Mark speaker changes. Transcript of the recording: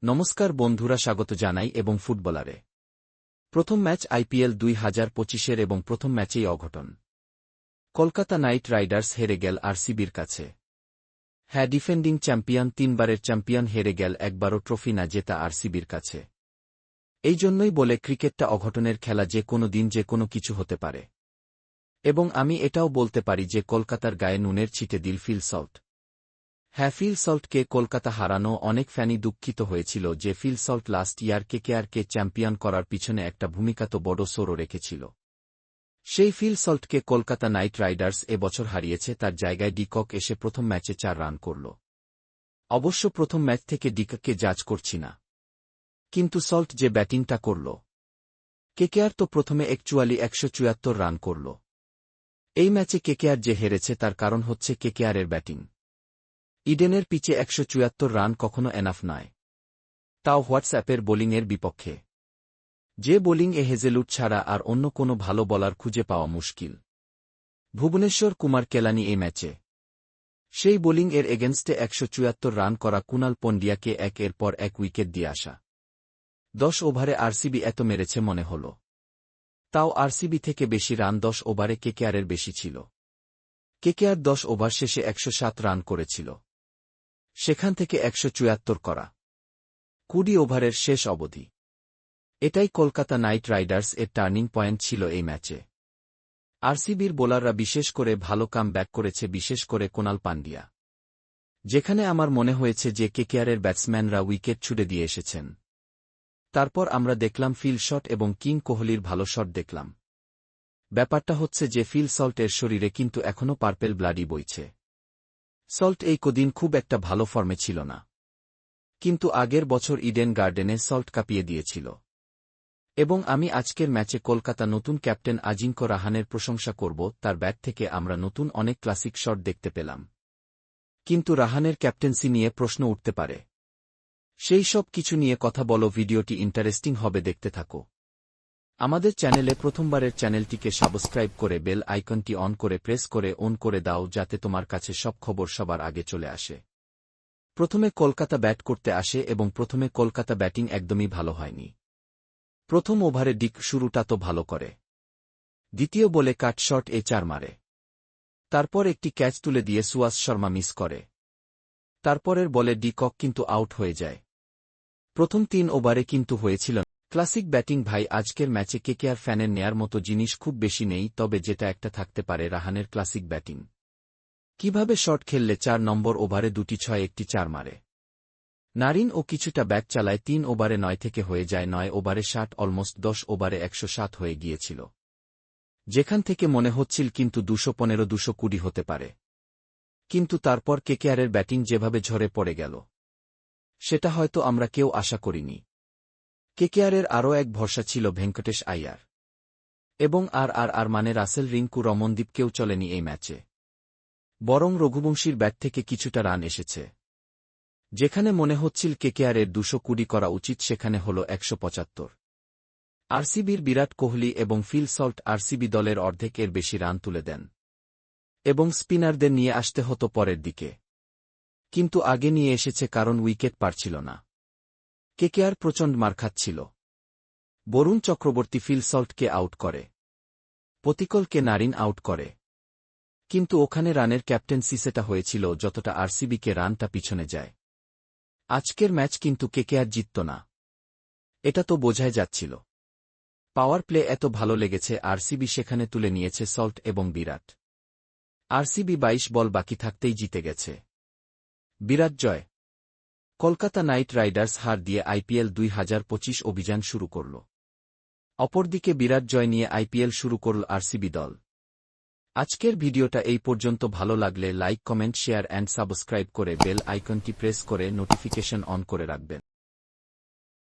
Speaker 1: নমস্কার বন্ধুরা, স্বাগত জানাই এবং ফুটবলারে প্রথম ম্যাচ আইপিএল 2025-এর এবং প্রথম ম্যাচেই অঘটন। কলকাতা নাইট রাইডার্স হেরে গেল আরসিবির কাছে। হ্যাঁ, ডিফেন্ডিং চ্যাম্পিয়ন, 3বারের চ্যাম্পিয়ন হেরে গেল একবারও ট্রফি না জেতা আরসিবির কাছে। এই জন্যই বলে ক্রিকেটটা অঘটনের খেলা, যে কোনো দিন যে কোনো কিছু হতে পারে। এবং আমি এটাও বলতে পারি যে কলকাতার গায়ে নুনের ছিটে দিল ফিল সল্ট। হ্যাঁ, ফিল সল্টকে কলকাতা হারানো অনেক ফ্যানই দুঃখিত হয়েছিল যে ফিল সল্ট লাস্ট ইয়ার কেকেআরকে চ্যাম্পিয়ন করার পিছনে একটা ভূমিকা তো বড় সড়ো রেখেছিল। সেই ফিল সল্টকে কলকাতা নাইট রাইডার্স এবছর হারিয়েছে। তার জায়গায় ডিকক এসে প্রথম ম্যাচে 4 রান করল। অবশ্য প্রথম ম্যাচ থেকে ডিককে জাজ করছি না, কিন্তু সল্ট যে ব্যাটিংটা করল, কেকেআর তো প্রথমে 174 রান করল। এই ম্যাচে কেকেআর যে হেরেছে তার কারণ হচ্ছে কেকেআরের ব্যাটিং। ইডেনের পিচে 174 রান কখনো এনাফ নয়, তাও হোয়াটসঅ্যাপের বোলিংয়ের বিপক্ষে। যে বোলিংয়ে হেজেলউড ছাড়া আর অন্য কোনো ভালো বলার খুঁজে পাওয়া মুশকিল। ভুবনেশ্বর কুমার কেলানি এই ম্যাচে সেই বোলিং-এর এগেনস্টে 174 রান করা কুনাল পন্ডিয়াকে একের পর এক উইকেট দিয়ে আসা। 10 ওভারে আরসিবি এত মেরেছে মনে হল, তাও আরসিবি থেকে বেশি রান 10 ওভারে কেকেআরের বেশি ছিল। কেকেআর 10 ওভার শেষে 107 রান করেছিল, সেখান থেকে 174 করা 20 ওভারের শেষ অবধি। এটাই কলকাতা নাইট রাইডার্স এর টার্নিং পয়েন্ট ছিল এই ম্যাচে। আরসিবির বোলাররা বিশেষ করে ভালো কাম ব্যাক করেছে, বিশেষ করে কুনাল পান্ডিয়া। যেখানে আমার মনে হয়েছে যে কেকেআরের ব্যাটসম্যানরা উইকেট ছুড়ে দিয়ে এসেছেন। তারপর আমরা দেখলাম ফিল শট এবং কিং কোহলির ভালো শট দেখলাম। ব্যাপারটা হচ্ছে যে ফিল সল্টের শরীরে কিন্তু এখনও পার্পেল ব্লাডই বইছে। সল্ট এই কদিন খুব একটা ভালো ফর্মে ছিল না, কিন্তু আগের বছর ইডেন গার্ডেনে সল্ট কাঁপিয়ে দিয়েছিল। এবং আমি আজকের ম্যাচে কলকাতা নতুন ক্যাপ্টেন আজিঙ্ক্য রাহানের প্রশংসা করব। তার ব্যাট থেকে আমরা নতুন অনেক ক্লাসিক শট দেখতে পেলাম, কিন্তু রাহানের ক্যাপ্টেন্সি নিয়ে প্রশ্ন উঠতে পারে। সেই সব কিছু নিয়ে কথা বলো। ভিডিওটি ইন্টারেস্টিং হবে, দেখতে থাকো। আমাদের চ্যানেলে প্রথমবারের চ্যানেলটিকে সাবস্ক্রাইব করে বেল আইকনটি অন করে প্রেস করে অন করে দাও, যাতে তোমার কাছে সব খবর সবার আগে চলে আসে। প্রথমে কলকাতা ব্যাট করতে আসে এবং প্রথমে কলকাতা ব্যাটিং একদমই ভালো হয়নি। প্রথম ওভারে ডিক শুরুটা তো ভালো করে, দ্বিতীয় বলে কাট শট 4 মারে। তারপর একটি ক্যাচ তুলে দিয়ে সুয়াস শর্মা মিস করে। তারপরের বলে ডিকক কিন্তু আউট হয়ে যায়। প্রথম 3 ওভারে কিন্তু হয়েছিল ক্লাসিক ব্যাটিং। ভাই, আজকের ম্যাচে কেকেআর ফ্যানের নেয়ার মতো জিনিস খুব বেশি নেই, তবে যেটা একটা থাকতে পারে রাহানের ক্লাসিক ব্যাটিং। কিভাবে শট খেললে 4 নম্বর ওভারে 2টি 6 একটি 4 মারে। নারিন ও কিছুটা ব্যাট চালায়। 3 ওভারে 9 থেকে হয়ে যায় 9 ওভারে 60, অলমোস্ট 10 ওভারে 107 হয়ে গিয়েছিল। যেখান থেকে মনে হচ্ছিল কিন্তু 215-220 হতে পারে। কিন্তু তারপর কেকেআরের ব্যাটিং যেভাবে ঝরে পড়ে গেল, সেটা হয়তো আমরা কেউ আশা করিনি। কেকেআরের আরও এক ভরসা ছিল ভেঙ্কটেশ আইয়ার এবং আর মানে রাসেল রিঙ্কু রমনদীপকেও চলেনি এই ম্যাচে। বরং রঘুবংশীর ব্যাট থেকে কিছুটা রান এসেছে। যেখানে মনে হচ্ছিল কেকেআরের 220 করা উচিত, সেখানে হল 175। আরসিবির বিরাট কোহলি এবং ফিল সল্ট আরসিবি দলের অর্ধেকের বেশি রান তুলে দেন এবং স্পিনারদের নিয়ে আসতে হতো পরের দিকে, কিন্তু আগে নিয়ে এসেছে কারণ উইকেট পারছিল না। কেকেআর প্রচণ্ড মার খাচ্ছিল। বরুণ চক্রবর্তী ফিল সল্টকে আউট করে, পতিকলকে নারিন আউট করে, কিন্তু ওখানে রানের ক্যাপ্টেন্সি সেটা হয়েছিল যতটা আরসিবিকে রানটা পিছনে যায়। আজকের ম্যাচ কিন্তু কেকেআর জিতত না, এটা তো বোঝাই যাচ্ছিল। পাওয়ার প্লে এত ভালো লেগেছে, আরসিবি সেখানে তুলে নিয়েছে সল্ট এবং বিরাট। আরসিবি 22 বল বাকি থাকতেই জিতে গেছে। বিরাট জয়। কলকাতা নাইট রাইডার্স হার দিয়ে আইপিএল 2025 অভিযান শুরু করল। অপরদিকে বিরাট জয় নিয়ে আইপিএল শুরু করল আরসিবি দল। আজকের ভিডিওটা এই পর্যন্ত। ভালো লাগলে like, comment, share and subscribe করে বেল আইকনটি প্রেস করে নোটিফিকেশন অন করে রাখবেন।